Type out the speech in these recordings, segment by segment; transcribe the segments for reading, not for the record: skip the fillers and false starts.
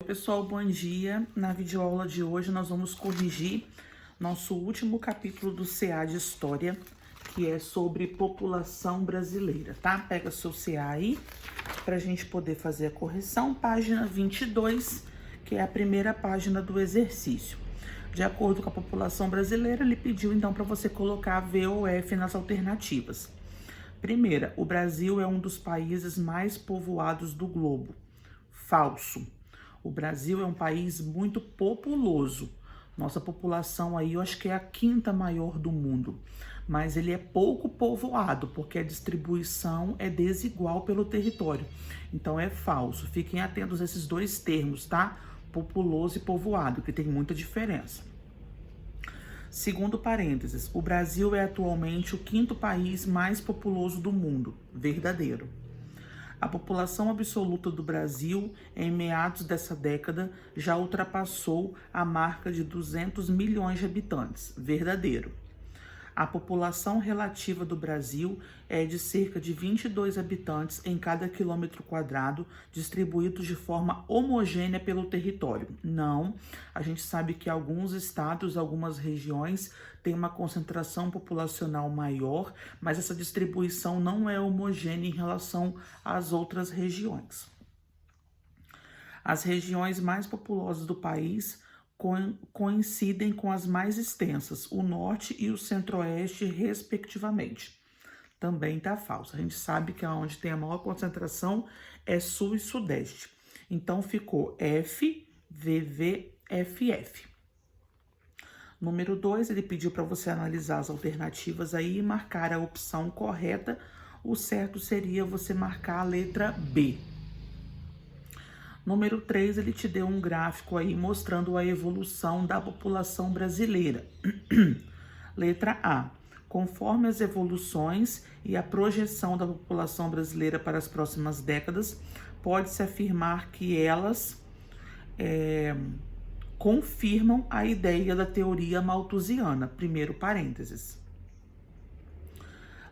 Pessoal, bom dia. Na videoaula de hoje nós vamos corrigir nosso último capítulo do CA de História, que é sobre população brasileira, tá? Pega seu CA aí para a gente poder fazer a correção. Página 22, que é a primeira página do exercício. De acordo com a população brasileira, ele pediu então para você colocar V ou F nas alternativas. Primeira, o Brasil é um dos países mais povoados do globo. Falso. O Brasil é um país muito populoso. Nossa população aí, eu acho que é a quinta maior do mundo. Mas ele é pouco povoado, porque a distribuição é desigual pelo território. Então é falso. Fiquem atentos a esses dois termos, tá? Populoso e povoado, que tem muita diferença. Segundo parênteses, o Brasil é atualmente o quinto país mais populoso do mundo. Verdadeiro. A população absoluta do Brasil, em meados dessa década, já ultrapassou a marca de 200 milhões de habitantes. Verdadeiro. A população relativa do Brasil é de cerca de 22 habitantes em cada quilômetro quadrado, distribuídos de forma homogênea pelo território. Não, a gente sabe que alguns estados, algumas regiões têm uma concentração populacional maior, mas essa distribuição não é homogênea em relação às outras regiões. As regiões mais populosas do país coincidem com as mais extensas, o norte e o centro-oeste, respectivamente. Também tá falso. A gente sabe que onde tem a maior concentração é sul e sudeste. Então ficou F, VV, FF. Número 2, ele pediu para você analisar as alternativas aí e marcar a opção correta. O certo seria você marcar a letra B. Número 3, ele te deu um gráfico aí mostrando a evolução da população brasileira. Letra A. Conforme as evoluções e a projeção da população brasileira para as próximas décadas, pode-se afirmar que elas confirmam a ideia da teoria malthusiana. Primeiro parênteses.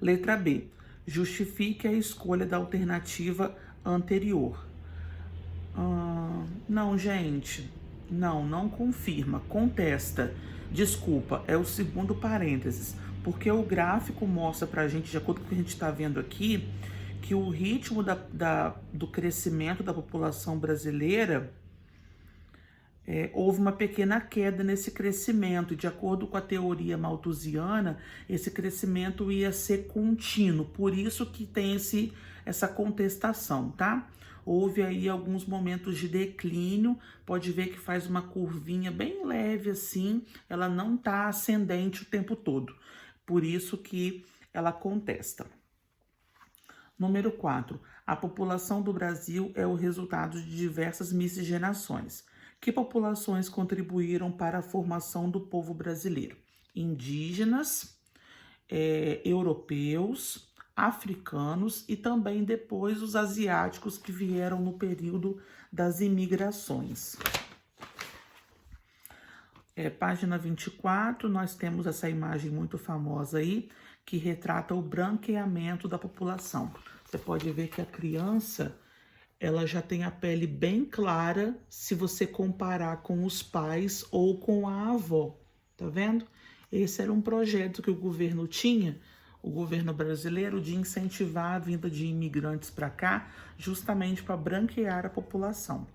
Letra B. Justifique a escolha da alternativa anterior. Não, gente, não confirma, contesta. Desculpa, é o segundo parênteses, porque o gráfico mostra pra gente, de acordo com o que a gente está vendo aqui, que o ritmo do crescimento da população brasileira, houve uma pequena queda nesse crescimento, e de acordo com a teoria malthusiana, esse crescimento ia ser contínuo, por isso que tem essa contestação, tá? Houve aí alguns momentos de declínio, pode ver que faz uma curvinha bem leve assim, ela não tá ascendente o tempo todo, por isso que ela contesta. Número 4, a população do Brasil é o resultado de diversas miscigenações. Que populações contribuíram para a formação do povo brasileiro? Indígenas, europeus, africanos e também depois os asiáticos que vieram no período das imigrações. Página 24, nós temos essa imagem muito famosa aí, que retrata o branqueamento da população. Você pode ver que a criança, ela já tem a pele bem clara se você comparar com os pais ou com a avó, tá vendo? Esse era um projeto que o governo tinha, o governo brasileiro, de incentivar a vinda de imigrantes para cá, justamente para branquear a população.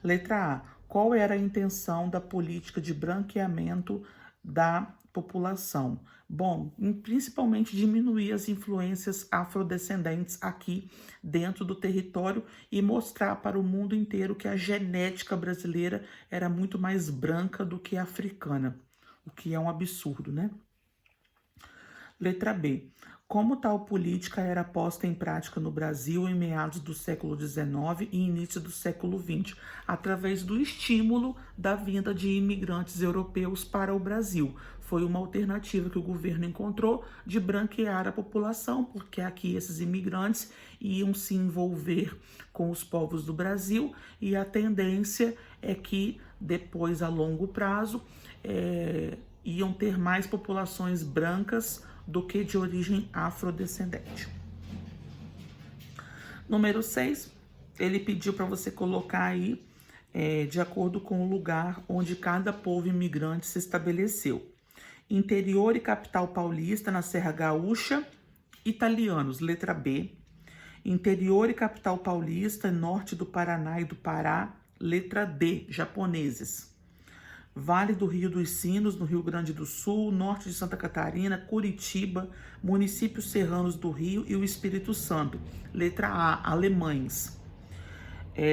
Letra A. Qual era a intenção da política de branqueamento da população? Bom, principalmente diminuir as influências afrodescendentes aqui dentro do território e mostrar para o mundo inteiro que a genética brasileira era muito mais branca do que a africana, o que é um absurdo, né? Letra B. Como tal política era posta em prática no Brasil em meados do século XIX e início do século XX, através do estímulo da vinda de imigrantes europeus para o Brasil. Foi uma alternativa que o governo encontrou de branquear a população, porque aqui esses imigrantes iam se envolver com os povos do Brasil e a tendência é que depois, a longo prazo, iam ter mais populações brancas do que de origem afrodescendente. Número 6, ele pediu para você colocar aí de acordo com o lugar onde cada povo imigrante se estabeleceu. Interior e capital paulista na Serra Gaúcha, italianos, letra B. Interior e capital paulista, norte do Paraná e do Pará, letra D, japoneses. Vale do Rio dos Sinos, no Rio Grande do Sul, norte de Santa Catarina, Curitiba, municípios serranos do Rio e o Espírito Santo, letra A, alemães.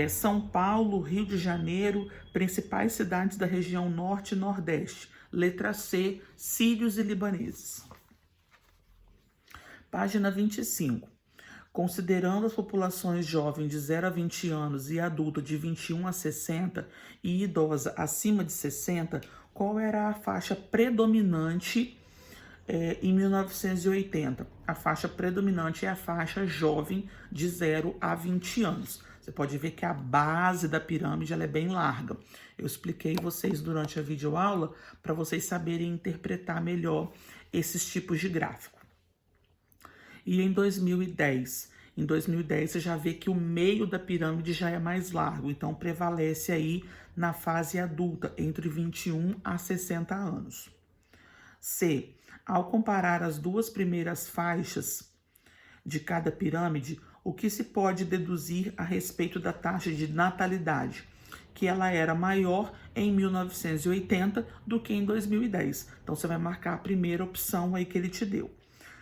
São Paulo, Rio de Janeiro, principais cidades da região norte e nordeste, letra C, sírios e libaneses. Página 25. Considerando as populações jovens de 0 a 20 anos e adulta de 21 a 60 e idosa acima de 60, qual era a faixa predominante em 1980? A faixa predominante é a faixa jovem de 0 a 20 anos. Você pode ver que a base da pirâmide ela é bem larga. Eu expliquei vocês durante a videoaula para vocês saberem interpretar melhor esses tipos de gráfico. E em 2010 você já vê que o meio da pirâmide já é mais largo, então prevalece aí na fase adulta, entre 21 a 60 anos. C. Ao comparar as duas primeiras faixas de cada pirâmide, o que se pode deduzir a respeito da taxa de natalidade? Que ela era maior em 1980 do que em 2010. Então, você vai marcar a primeira opção aí que ele te deu.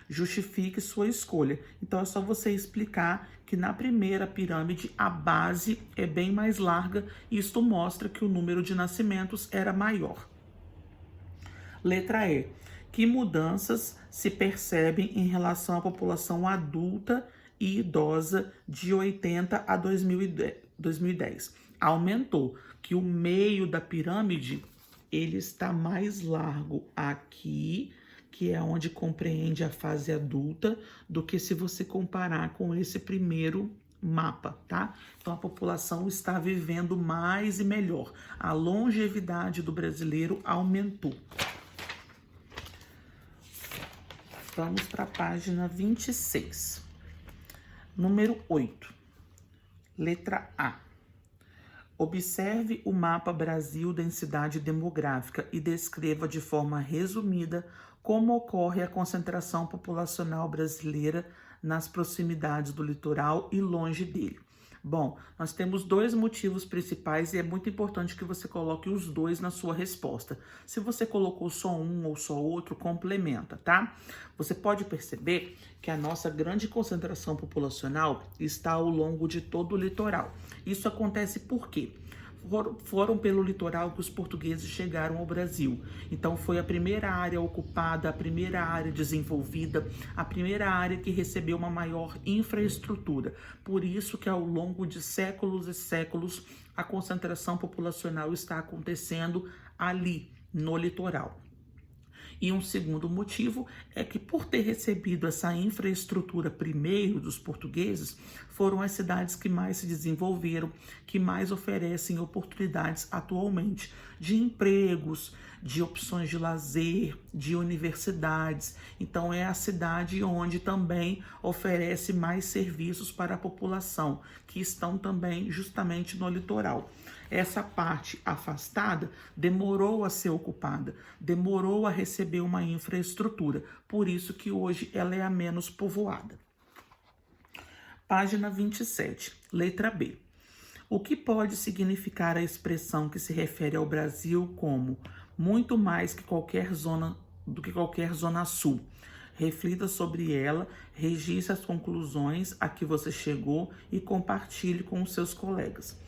Justifique sua escolha. Então, é só você explicar que na primeira pirâmide a base é bem mais larga e isto mostra que o número de nascimentos era maior. Letra E. Que mudanças se percebem em relação à população adulta e idosa de 80 a 2010? Aumentou, que o meio da pirâmide ele está mais largo aqui, que é onde compreende a fase adulta, do que se você comparar com esse primeiro mapa, tá? Então a população está vivendo mais e melhor. A longevidade do brasileiro aumentou. Vamos para a página 26. Número 8. Letra A. Observe o mapa Brasil densidade demográfica e descreva de forma resumida como ocorre a concentração populacional brasileira nas proximidades do litoral e longe dele. Bom, nós temos dois motivos principais e é muito importante que você coloque os dois na sua resposta. Se você colocou só um ou só outro, complementa, tá? Você pode perceber que a nossa grande concentração populacional está ao longo de todo o litoral. Isso acontece por quê? Foram pelo litoral que os portugueses chegaram ao Brasil. Então foi a primeira área ocupada, a primeira área desenvolvida, a primeira área que recebeu uma maior infraestrutura. Por isso que ao longo de séculos e séculos a concentração populacional está acontecendo ali, no litoral. E um segundo motivo é que, por ter recebido essa infraestrutura primeiro dos portugueses, foram as cidades que mais se desenvolveram, que mais oferecem oportunidades atualmente de empregos, de opções de lazer, de universidades. Então, é a cidade onde também oferece mais serviços para a população, que estão também justamente no litoral. Essa parte afastada demorou a ser ocupada, demorou a receber uma infraestrutura, por isso que hoje ela é a menos povoada. Página 27, letra B. O que pode significar a expressão que se refere ao Brasil como muito mais que qualquer zona sul? Reflita sobre ela, registre as conclusões a que você chegou e compartilhe com os seus colegas.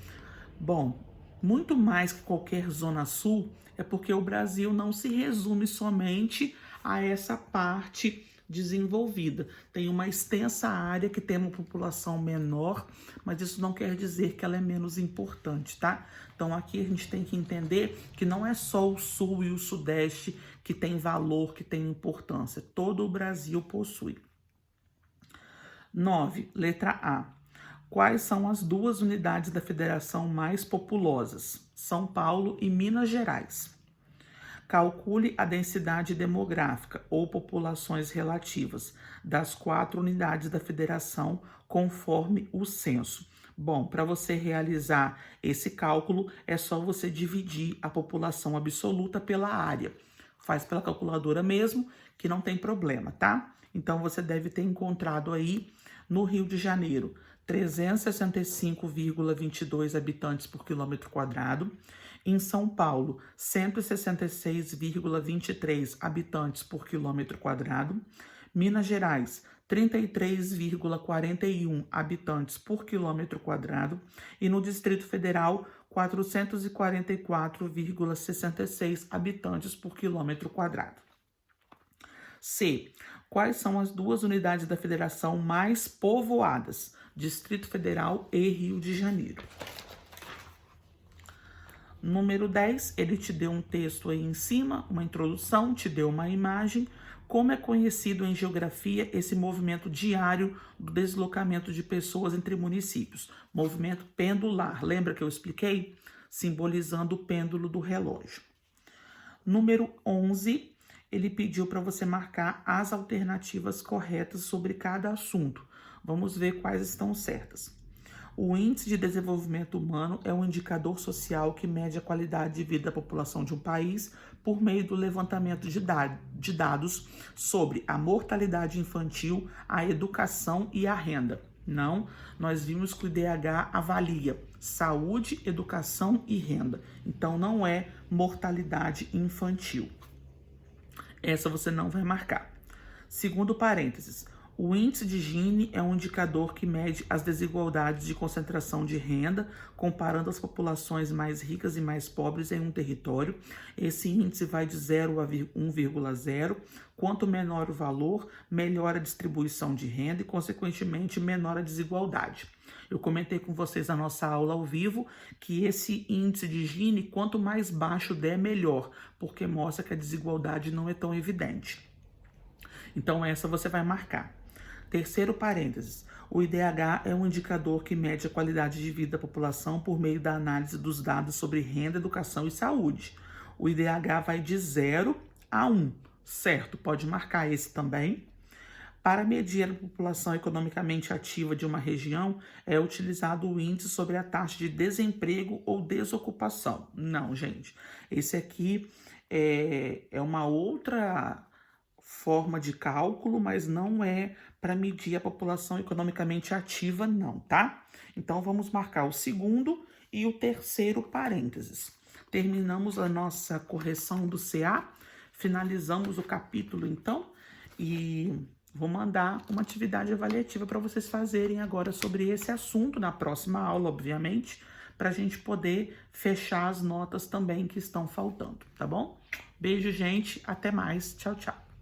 Bom, muito mais que qualquer zona sul é porque o Brasil não se resume somente a essa parte desenvolvida. Tem uma extensa área que tem uma população menor, mas isso não quer dizer que ela é menos importante, tá? Então aqui a gente tem que entender que não é só o sul e o sudeste que tem valor, que tem importância. Todo o Brasil possui. 9, letra A. Quais são as duas unidades da federação mais populosas? São Paulo e Minas Gerais. Calcule a densidade demográfica ou populações relativas das 4 unidades da federação conforme o censo. Bom, para você realizar esse cálculo, é só você dividir a população absoluta pela área. Faz pela calculadora mesmo, que não tem problema, tá? Então, você deve ter encontrado aí, no Rio de Janeiro, 365,22 habitantes por quilômetro quadrado. Em São Paulo, 166,23 habitantes por quilômetro quadrado. Minas Gerais, 33,41 habitantes por quilômetro quadrado. E no Distrito Federal, 444,66 habitantes por quilômetro quadrado. C. Quais são as duas unidades da federação mais povoadas? Distrito Federal e Rio de Janeiro. Número 10, ele te deu um texto aí em cima, uma introdução, te deu uma imagem. Como é conhecido em geografia esse movimento diário do deslocamento de pessoas entre municípios? Movimento pendular. Lembra que eu expliquei? Simbolizando o pêndulo do relógio. Número 11, ele pediu para você marcar as alternativas corretas sobre cada assunto. Vamos ver quais estão certas. O Índice de Desenvolvimento Humano é um indicador social que mede a qualidade de vida da população de um país por meio do levantamento de dados sobre a mortalidade infantil, a educação e a renda. Não, nós vimos que o IDH avalia saúde, educação e renda. Então, não é mortalidade infantil. Essa você não vai marcar. Segundo parênteses, o índice de Gini é um indicador que mede as desigualdades de concentração de renda, comparando as populações mais ricas e mais pobres em um território. Esse índice vai de 0 a 1,0. Quanto menor o valor, melhor a distribuição de renda e, consequentemente, menor a desigualdade. Eu comentei com vocês na nossa aula ao vivo que esse índice de Gini, quanto mais baixo der, melhor, porque mostra que a desigualdade não é tão evidente. Então, essa você vai marcar. Terceiro parênteses, o IDH é um indicador que mede a qualidade de vida da população por meio da análise dos dados sobre renda, educação e saúde. O IDH vai de 0 a 1, certo? Pode marcar esse também. Para medir a população economicamente ativa de uma região, é utilizado o índice sobre a taxa de desemprego ou desocupação. Não, gente, esse aqui é uma outra forma de cálculo, mas não é para medir a população economicamente ativa, não, tá? Então, vamos marcar o segundo e o terceiro parênteses. Terminamos a nossa correção do CA, finalizamos o capítulo, então, e vou mandar uma atividade avaliativa para vocês fazerem agora sobre esse assunto, na próxima aula, obviamente, para a gente poder fechar as notas também que estão faltando, tá bom? Beijo, gente, até mais, tchau, tchau.